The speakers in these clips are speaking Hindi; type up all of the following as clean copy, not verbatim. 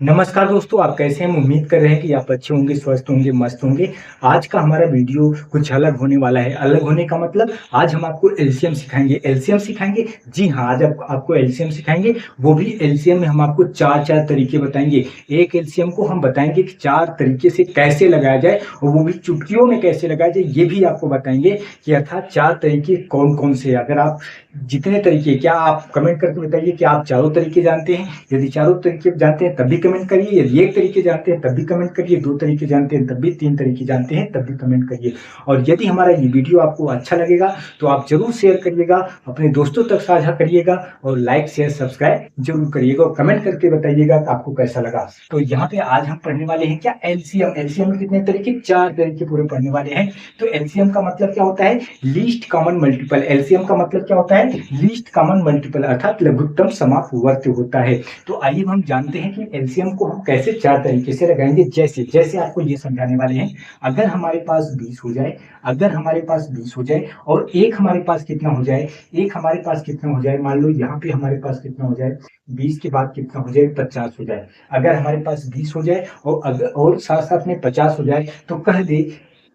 नमस्कार दोस्तों, आप कैसे हैं? उम्मीद कर रहे हैं कि आप अच्छे होंगे, स्वस्थ होंगे, मस्त होंगे। आज का हमारा वीडियो कुछ अलग होने वाला है। अलग होने का मतलब आज हम आपको एलसीएम सिखाएँगे। एलसीएम सिखाएँगे? जी हाँ, आज आपको एलसीएम सिखाएँगे। वो भी एलसीएम में हम आपको 4-4 तरीके बताएँगे। एक एलसीएम को हम बताएँगे कि 4 तरीके से कैसे लगाया जाए और वो भी चुटकियों में कैसे लगाया जाए, ये भी आपको बताएँगे कि अर्थात 4 तरीके कौन-कौन से हैं। अगर आप जितने तरीके क्या आप कमेंट करके बताइए कि आप चारों तरीके जानते हैं? यदि चारों तरीके जानते हैं तब भी कमेंट करिए, यदि एक तरीके जानते हैं तब भी कमेंट करिए, 2 तरीके जानते हैं तब भी, 3 तरीके जानते हैं तब भी कमेंट करिए। और यदि हमारा ये वीडियो आपको अच्छा लगेगा तो आप ज़रूर शेयर करिएगा, अपने दोस्तों तक साझा करिएगा और लाइक, शेयर, सब्सक्राइब ज़रूर करिएगा और कमेंट करके बताइएगा कि आपको कैसा लगा। तो यहाँ पे आज हम पढ़ने वाले हैं क्या? एलसीएम। एलसीएम में कितने तरीके? 4 तरीके पूरे पढ़ने वाले हैं। तो एलसीएम का मतलब क्या होता है? Least common multiple. एलसीएम का मतलब क्या होता है? लीस्ट कॉमन मल्टीपल अर्थात लघुत्तम समापवर्ती होता है। तो आइए हम जानते हैं कि एलसीएम को हम कैसे 4 तरीके से लगाएँगे। जैसे जैसे आपको ये समझाने वाले हैं। अगर हमारे पास 20 हो जाए, अगर हमारे पास 20 हो जाए और एक हमारे पास कितना हो जाए, एक हमारे पास कितना हो जाए, मान लो यहाँ पे हमारे पास कितना हो जाए, 20 के बाद कितना हो जाए, 50 हो जाए। अगर हमारे पास 20 हो जाए और साथ-साथ में 50 हो जाए तो कह दे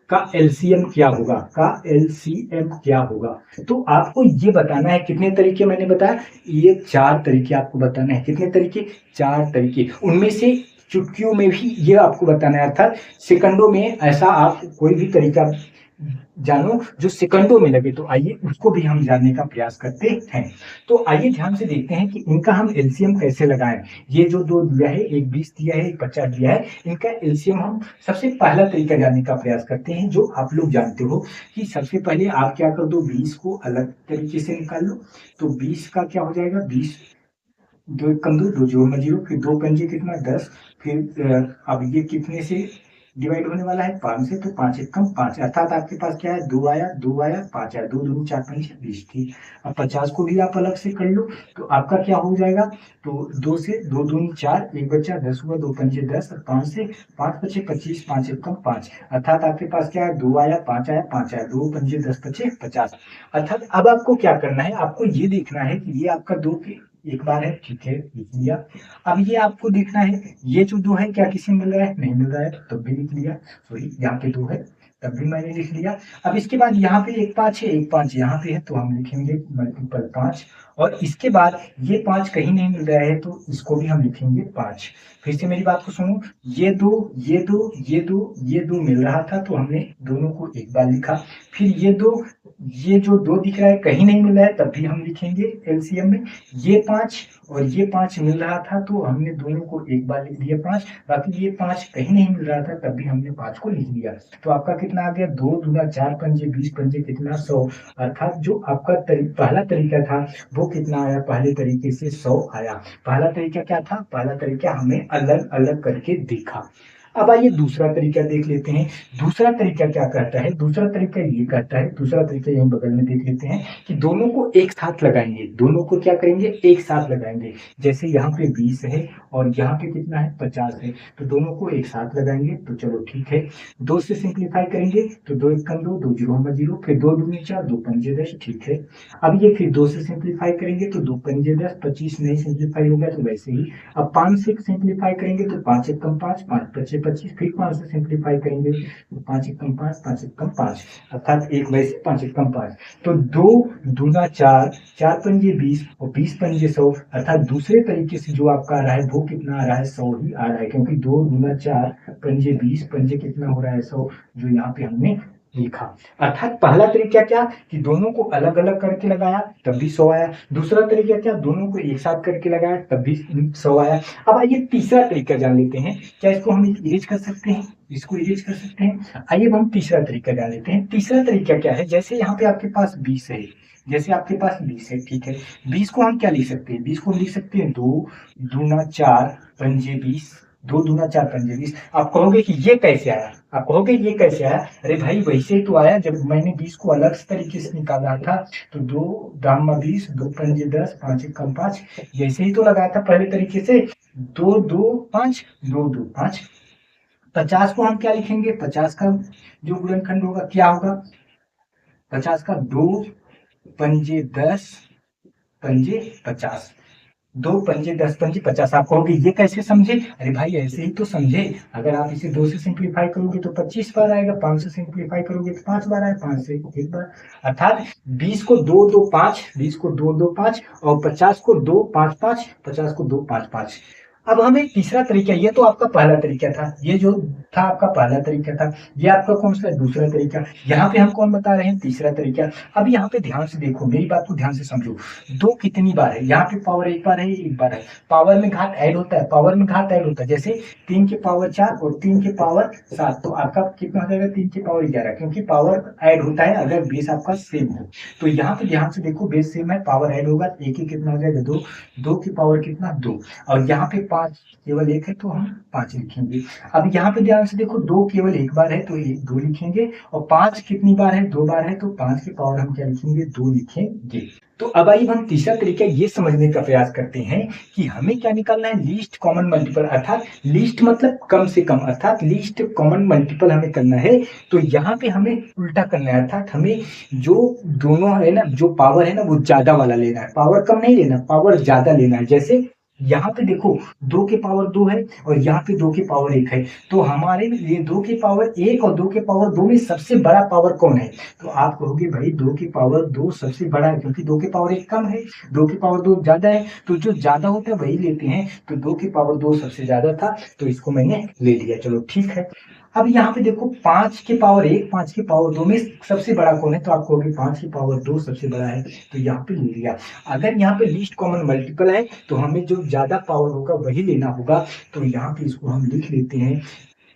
का एलसीएम क्या होगा, का एलसीएम क्या होगा। तो आपको ये बताना है कितने तरीके मैंने बताया, ये 4 तरीके आपको बताना है। कितने तरीके? 4 तरीके। उनमें से चुटकियों में भी ये आपको बताना है, अर्थात सेकंडों में ऐसा आप कोई भी तरीका जानो जो सेकंडों में लगे। तो आइए उसको भी हम जानने का प्रयास करते हैं। तो आइए ध्यान से देखते हैं कि इनका हम एलसीएम कैसे लगाएं। ये जो 2 दिया है, एक 20 दिया है, एक 50 दिया है, इनका एलसीएम हम सबसे पहला तरीका जानने का प्रयास करते हैं जो आप लोग जानते हो कि सबसे पहले आप क्या कर दो, 20 को अलग तरीके से निकाल लो। तो 20 का क्या हो जाएगा, 20 2 एक कम 2, 2 जीरो में जीरो, फिर 2 पंजे कितना 10, फिर अब ये कितने से डिवाइड होने वाला है, 5 से, तो 5 एक कम 5 अर्थात आपके पास क्या है, 2 आया, 2 आया, 5 आया, 2 दूनी 4 पंजे 20। ठीक। अब 50 को भी आप अलग से कर लो तो आपका क्या हो जाएगा, तो 2 से 2 दूनी 4, एक बचा 10 हुआ, 2 पंजे 10 और 5 से 5 बचे 25, 5 एक कम 5 अर्थात आपके पास क्या है, 2 आया, 5 आया, 5 आया, 2 पंजे 10 बचे 50। अर्थात अब आपको क्या करना है, आपको ये देखना है कि ये आपका 2 के एक बार है, ठीक है, लिख लिया। अब ये आपको देखना है, ये जो 2 है क्या किसी में मिल रहा है, नहीं मिल रहा है, तब भी लिख लिया। सॉरी, यहाँ पे 2 है तब भी मैंने लिख लिया। अब इसके बाद यहाँ पे एक 5 है, एक 5 यहाँ पे है तो हम लिखेंगे मल्टीपल 5। और इसके बाद ये 5 कहीं नहीं मिल रहा है तो इसको भी हम लिखेंगे 5। फिर से मेरी बात को सुनो, ये 2, ये 2, ये 2, ये 2 मिल रहा था तो हमने दोनों को एक बार लिखा। फिर ये जो 2 दिख रहा है कहीं नहीं मिल रहा है तब भी हम लिखेंगे एलसीएम में। ये 5 और ये 5 मिल रहा था तो हमने दोनों को एक बार लिख दिया 5। बाकी ये 5 कहीं नहीं मिल रहा था तब भी हमने 5 को लिख दिया। तो आपका कितना आ गया, 2 दूना 4 पंजे 20 पंजे कितना 100। अर्थात जो आपका पहला तरीका था वो कितना आया, पहले तरीके से 100 आया। पहला तरीका क्या था, पहला तरीका हमने अलग अलग करके देखा। अब आइए दूसरा तरीका देख लेते हैं। दूसरा तरीका क्या कहता है, दूसरा तरीका ये कहता है, दूसरा तरीका यहीं बगल में देख लेते हैं कि दोनों को एक साथ लगाएंगे। दोनों को क्या करेंगे, एक साथ लगाएंगे। जैसे यहाँ पे 20 है और यहाँ पे कितना है, 50 है, तो दोनों को एक साथ लगाएंगे। तो चलो ठीक है, 2 से सिंप्लीफाई करेंगे तो 2 एक कम 2, 2 जीरो में जीरो, फिर 2 दूनी 4, 2 पंजे 10, ठीक है। अब ये फिर 2 से सिंप्लीफाई करेंगे तो 2 पंजे 10, 25 नहीं सिंप्लीफाई हो गया तो वैसे ही। अब 5 से सिंप्लीफाई करेंगे तो 5 एक कम 5, 5 पचे 25, फिर 5 से सिंप्लीफाई करेंगे तो 5 एक कम 5, 5 एक कम 5 अर्थात एक वैसे 5 एक कम 5। तो 2 दूना 4, 4 पंजे 20 और 20 पंजे 100 अर्थात दूसरे तरीके से जो आपका आ रहा है वो कितना आ रहा है, 100 ही आ रहा है, क्योंकि 2 दूना 4 पंजे 20 पंजे कितना हो रहा है, 100, जो यहाँ पे हमने लिखा। अर्थात पहला तरीका क्या कि दोनों को अलग अलग करके लगाया तब भी 100 आया। दूसरा तरीका क्या, दोनों को एक साथ करके लगाया तब भी 100 आया। अब आइए तीसरा तरीका जान लेते हैं। क्या इसको हम इरेज कर सकते हैं, इसको इरेज कर सकते हैं। आइए अब हम तीसरा तरीका जान लेते हैं। तीसरा तरीका क्या है, जैसे यहाँ पे आपके पास 20 है, जैसे आपके पास 20 है, ठीक है। 20 को हम क्या लिख सकते हैं, 20 को लिख सकते हैं 2 दूना 4 पंजे 20, 2 दूना 4 पंजे 20। आप कहोगे कि ये कैसे आया, आप कहोगे ये कैसे आया, अरे भाई वैसे ही तो आया जब मैंने 20 को अलग तरीके से निकाला था। तो 2 दामा 20, 2 पंजे 10, 5 एक कम 5, जैसे ही तो लगाया था पहले तरीके से। 2 2 5, 2 2 5। 50 को हम क्या लिखेंगे, 50 का जो गुणनखंड होगा क्या होगा, 50 का 2 पंजे 10 पंजे 50, दो पंजे 10 पंजे 50। आप कहोगे ये कैसे समझे? अरे भाई ऐसे ही तो समझे। अगर आप इसे 2 से सिंप्लीफाई करोगे तो 25 बार आएगा, 5 से सिंप्लीफाई करोगे तो 5 बार आएगा, 5 से 1 बार। अर्थात 20 को 2 2 5, 20 को 2 2 5 और 50 को 2 5 5, 50 को 2 5 5। अब हमें तीसरा तरीका, ये तो आपका पहला तरीका था, ये जो था आपका पहला तरीका था, ये आपका कौन सा दूसरा तरीका। यहाँ पे हम कौन बता रहे हैं? तीसरा तरीका। अब यहाँ पे ध्यान से देखो, मेरी बात को ध्यान से समझो। दो कितनी बार है? यहाँ पे पावर एक बार है, एक बार है। पावर में घात ऐड होता है, पावर में घात ऐड होता है। जैसे 3 के पावर 4 और 3 के पावर 7, तो आपका कितना हो जाएगा? 3 के पावर 11, क्योंकि पावर ऐड होता है अगर बेस आपका सेम हो। तो यहाँ पे ध्यान से देखो, बेस सेम है, पावर ऐड होगा, एक ही कितना हो जाएगा? 2। 2 की पावर कितना? 2। और यहाँ पे 5 केवल एक है तो हम 5 लिखेंगे। अब यहाँ पे ध्यान से देखो, 2 केवल एक बार है तो 2 लिखेंगे, और 5 कितनी बार है? 2 बार है, तो 5 की पावर हम क्या लिखेंगे? 2 लिखेंगे। तो अब आइए हम तीसरा तरीका ये समझने का प्रयास करते हैं कि हमें क्या निकालना है? लीस्ट कॉमन मल्टीपल, अर्थात लीस्ट मतलब कम से कम, अर्थात लीस्ट कॉमन मल्टीपल हमें करना है। तो यहाँ पे हमें उल्टा करना है, अर्थात हमें जो दोनों है ना, जो पावर है ना, वो ज्यादा वाला लेना है, पावर कम नहीं लेना, पावर ज्यादा लेना है। जैसे यहाँ पे देखो, 2 के पावर 2 है और यहाँ पे 2 के पावर 1 है, तो हमारे लिए 2 के पावर 1 और 2 के पावर 2 में सबसे बड़ा पावर कौन है? तो आप कहोगे भाई 2 की पावर 2 सबसे बड़ा है, क्योंकि 2 के पावर 1 कम है, 2 की पावर 2 ज्यादा है, तो जो ज्यादा होता है वही लेते हैं। तो 2 की पावर 2 सबसे ज्यादा था, तो इसको मैंने ले लिया। चलो ठीक है। अब यहाँ पे देखो, 5 के पावर 1, 5 के पावर 2 में सबसे बड़ा कौन है? तो आप कहोगे 5 की पावर 2 सबसे बड़ा है, तो यहाँ पे ले लिया। अगर यहाँ पे लीस्ट कॉमन मल्टीपल है तो हमें जो ज्यादा पावर होगा वही लेना होगा, तो यहाँ पे इसको हम लिख लेते हैं।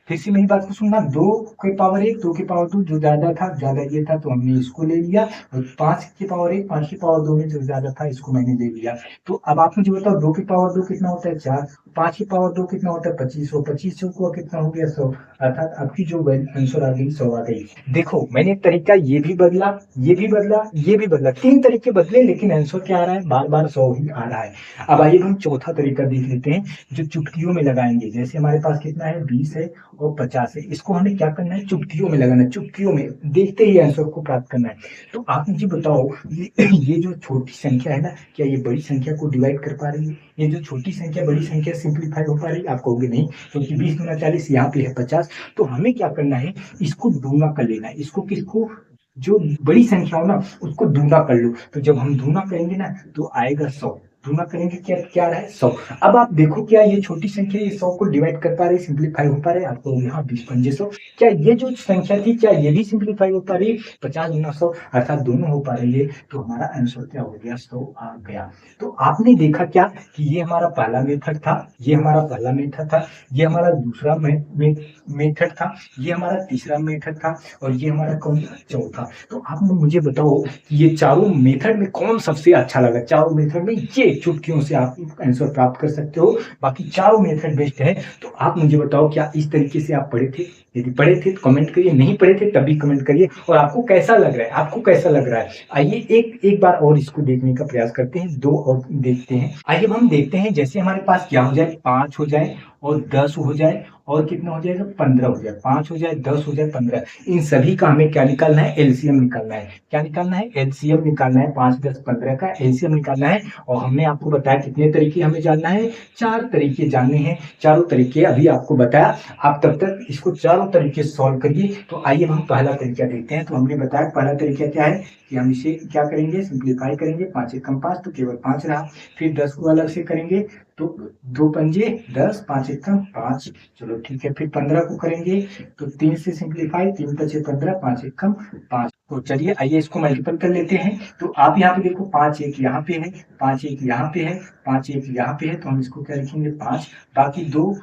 फिर से मेरी बात को सुनना, 2 के पावर 1, 2 के पावर 2, जो ज्यादा था, ज्यादा ये था, तो हमने इसको ले लिया। और 5 के पावर 1, 5 के पावर 2 में जो ज्यादा था, इसको मैंने ले लिया। तो अब आप मुझे बताओ, 2 के पावर 2 कितना होता है? 4। 5 के पावर 2 कितना होता है? 25। 25 को कितना हो गया? 100। अर्थात आपकी जो आंसर आ गई 100 आ गई। देखो मैंने एक तरीका ये भी बदला, ये भी बदला, ये भी बदला, 3 तरीके बदले, लेकिन आंसर क्या आ रहा है? बार बार 100 ही आ रहा है। अब आइए हम चौथा तरीका देख लेते हैं, जो चुटकियों में लगाएंगे। जैसे हमारे पास कितना है? 20 है और 50 है, इसको हमें क्या करना है? चुटकियों में लगाना है, चुटकियों में देखते ही आंसर को प्राप्त करना है। तो आप मुझे बताओ, ये जो छोटी संख्या है ना, क्या ये बड़ी संख्या को डिवाइड कर पा रही है? ये जो छोटी संख्या बड़ी संख्या सिंप्लीफाई हो पा रही है? आप कहोगे नहीं, क्योंकि 20 गुना 40, यहाँ पे है 50। तो हमें क्या करना है? इसको दूना कर लेना है। इसको किसको? जो बड़ी संख्या हो ना, उसको दूना कर लो। तो जब हम दूना करेंगे ना, तो आएगा 100। दूना करेंगे, क्या क्या रहा है? 100। अब आप देखो, क्या ये छोटी संख्या ये 100 को डिवाइड कर पा रही, सिंप्लीफाई हो पा रहे? आपको यहाँ 20 पंजे 100। क्या ये जो संख्या थी, क्या ये भी सिंप्लीफाई हो पा रही? 50 गुना 100, अर्थात दोनों हो पा रही है। तो हमारा आंसर क्या हो गया? 100 आ गया। तो आपने देखा क्या कि ये हमारा पहला मेथड था, ये हमारा पहला मेथड था, ये हमारा दूसरा मेथड था, ये हमारा तीसरा मेथड था, और ये हमारा कौन सा? चौथा। तो आप मुझे बताओ कि ये चारों मेथड में कौन सबसे अच्छा लगा? चारों मेथड में ये चुटकियों से आप आंसर प्राप्त कर सकते हो, बाकी चारों मेथड बेस्ट है। तो आप मुझे बताओ, क्या इस तरीके से आप पढ़े थे? यदि पढ़े थे तो कमेंट करिए, नहीं पढ़े थे तब भी कमेंट करिए। और आपको कैसा लग रहा है? आपको कैसा लग रहा है? आइए एक बार और इसको देखने का प्रयास करते हैं, 2 और देखते हैं। आइए हम देखते हैं, जैसे हमारे पास क्या हो जाए? 5 हो जाए और 10 हो जाए और कितना हो जाएगा? 15 हो जाए। 5 हो जाए, 10 हो जाए, 15, इन सभी का हमें क्या निकालना है? एलसीएम निकालना है। क्या निकालना है? एलसीएम निकालना है। 5 10 15 का एलसीएम निकालना है। और हमने आपको बताया कितने तरीके हमें जानना है? 4 तरीके जानने हैं। चारों तरीके अभी आपको बताया, आप तब तक इसको चारों तरीके सॉल्व करिए। तो आइए हम पहला तरीका देखते हैं। तो हमने बताया पहला तरीका क्या है कि हम इसे क्या करेंगे? सिंप्लीफाई करेंगे। 5 एकम 5, तो केवल 5 रहा। फिर 10 को अलग से करेंगे, तो 2 पंजे 10, 5 एकम 5। चलो ठीक है। फिर 15 को करेंगे, तो 3 से सिंप्लीफाई, 3 पचे 15, 5 एकम 5। तो चलिए आइए इसको मल्टीपल कर लेते हैं। तो आप यहाँ पे देखो, 5 एक यहाँ पे है, 5 एक यहाँ पे है, 5 एक यहाँ पे है, तो हम इसको क्या लिखेंगे? 5। बाकी 2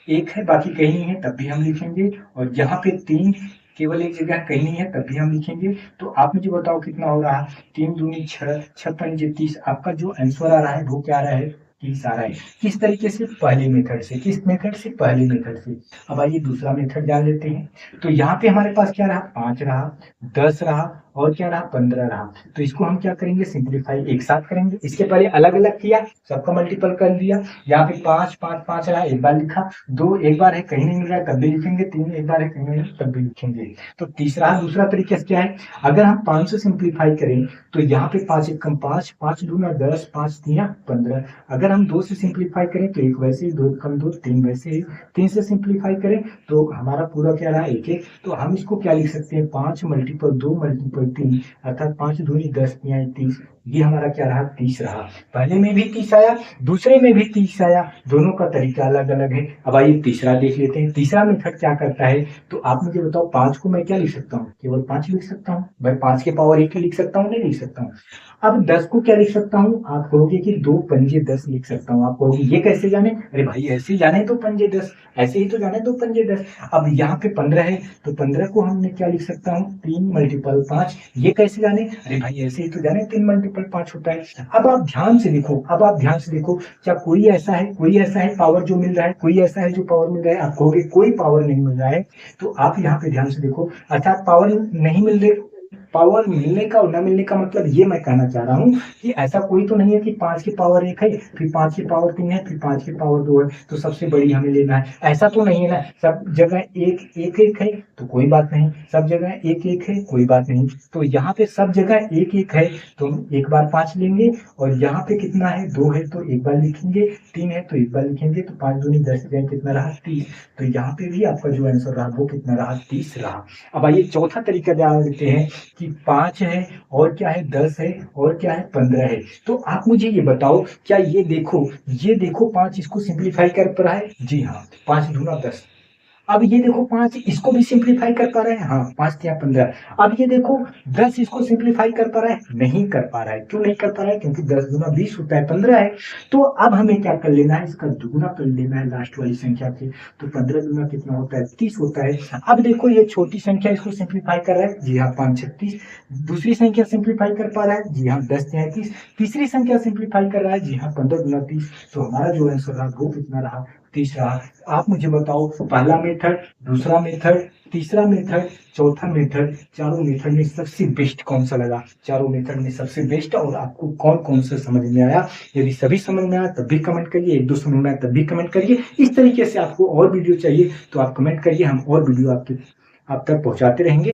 एक है, बाकी कहीं नहीं है, तब भी हम लिखेंगे। और यहाँ पे 3 केवल एक जगह कहीं नहीं है, तब भी हम लिखेंगे। तो आप मुझे बताओ कितना हो रहा है? 3 दूनी 6, 6 पंजे 30। आपका जो आंसर आ रहा है वो क्या आ रहा है? 30 आ रहा है। किस तरीके से? पहले मेथड से। किस मेथड से? पहले मेथड से। अब आइए दूसरा मेथड जान लेते हैं। तो यहाँ पे हमारे पास क्या रहा? 5 रहा, 10 रहा और क्या रहा 15 रहा। तो इसको हम क्या करेंगे सिंप्लीफाई एक साथ करेंगे। इसके पहले अलग अलग किया, सबका मल्टीपल कर दिया। यहाँ पे 5 5 5 रहा, एक बार लिखा। 2 एक बार है कहीं नहीं मिल रहा है तब भी लिखेंगे। 3 एक बार है कहीं नहीं तब भी लिखेंगे। तो तीसरा दूसरा तरीका क्या है, अगर हम 5 से सिंप्लीफाई करें तो यहाँ पे 5 एकम 5, 5 दूना 10, 5 तिया 15। अगर हम 2 से सिंप्लीफाई करें तो एक वैसे ही, 2 एकम 2, 3 वैसे ही। 3 से सिंप्लीफाई करें तो हमारा पूरा क्या रहा 1 1। तो हम इसको क्या लिख सकते हैं 5 मल्टीपल 2 मल्टीपल 3, अर्थात 5 दूनी 10 तिया 30। ये हमारा क्या रहा 30 रहा। पहले में भी 30 आया, दूसरे में भी 30 आया, दोनों का तरीका अलग अलग है। अब आइए तीसरा देख लेते हैं। तीसरा मेथड क्या करता है, तो आप मुझे बताओ 5 को मैं क्या लिख सकता हूँ, केवल 5 लिख सकता हूँ भाई। 5 के पावर 1 ही लिख सकता हूँ, नहीं लिख सकता हूँ। अब 10 को क्या लिख सकता हूँ, आप कहोगे कि 2 पंजे 10 लिख सकता हूँ। आप कहोगे ये कैसे जाने, अरे भाई ऐसे ही जाने तो पंजे 10, ऐसे ही तो जाने तो पंजे 10। अब यहाँ पे 15 है तो 15 को हमने क्या लिख सकता हूँ 3 मल्टीपल 5। ये कैसे जाने, अरे भाई ऐसे ही तो जाने 3 मल्टीपल 5 होता है। अब आप ध्यान से देखो, अब आप ध्यान से देखो, क्या कोई ऐसा है, कोई ऐसा है पावर जो मिल रहा है, कोई ऐसा है जो पावर मिल रहा है। आप कहोगे कोई पावर नहीं मिल रहा है, तो आप यहाँ पे ध्यान से देखो, अर्थात पावर नहीं मिल रही। पावर मिलने का और न मिलने का मतलब ये मैं कहना चाह रहा हूँ कि ऐसा कोई तो नहीं है कि 5 की पावर 1 है, फिर 5 की पावर 3 है, फिर 5 की पावर 2 है तो सबसे बड़ी हमें लेना है। ऐसा तो नहीं है ना, सब जगह एक एक एक है तो कोई बात नहीं, सब जगह एक एक है कोई बात नहीं। तो यहाँ पे सब जगह एक एक है तो हम एक बार 5 लेंगे, और यहाँ पे कितना है 2 है तो एक बार लिखेंगे, 3 है तो एक बार लिखेंगे। तो 5 दूनी 10 कितना रहा 30। तो यहाँ पे भी आपका जो आंसर रहा वो कितना रहा 30 रहा। अब आइए चौथा तरीका जान लेते हैं कि 5 है और क्या है 10 है और क्या है 15 है। तो आप मुझे ये बताओ, क्या ये देखो, ये देखो 5 इसको सिंप्लीफाई कर पा रहा है, जी हाँ 5 दूना 10। अब ये देखो 5 इसको भी सिंप्लीफाई कर पा रहा है, हाँ 5 या 15। अब ये देखो 10 इसको सिंप्लीफाई कर पा रहा है, नहीं कर पा रहा है। क्यों नहीं कर पा रहा है, क्योंकि 10 गुना 20 होता है 15 है। तो अब हमें क्या कर लेना है, इसका दुगुना कर लेना है लास्ट वाली संख्या के। तो 15 दुना कितना होता है 30 होता है। अब देखो ये छोटी संख्या इसको सिंप्लीफाई कर रहा है, जी हाँ 5 36। दूसरी संख्या सिंप्लीफाई कर पा रहा है, जी हाँ 10 33। तीसरी संख्या सिंप्लीफाई कर रहा है, जी हाँ 15 गुना 30। तो हमारा जो आंसर रहा वो कितना रहा 30 रहा। आप मुझे बताओ पहला मेथड, दूसरा मेथड, तीसरा मेथड, चौथा मेथड, चारों मेथड में सबसे बेस्ट कौन सा लगा, चारों मेथड में सबसे बेस्ट, और आपको कौन कौन सा समझ में आया। यदि सभी समझ में आया तब भी कमेंट करिए, एक दो समझ में आया तब भी कमेंट करिए। इस तरीके से आपको और वीडियो चाहिए तो आप कमेंट करिए, हम और वीडियो आपके आप तक पहुंचाते रहेंगे।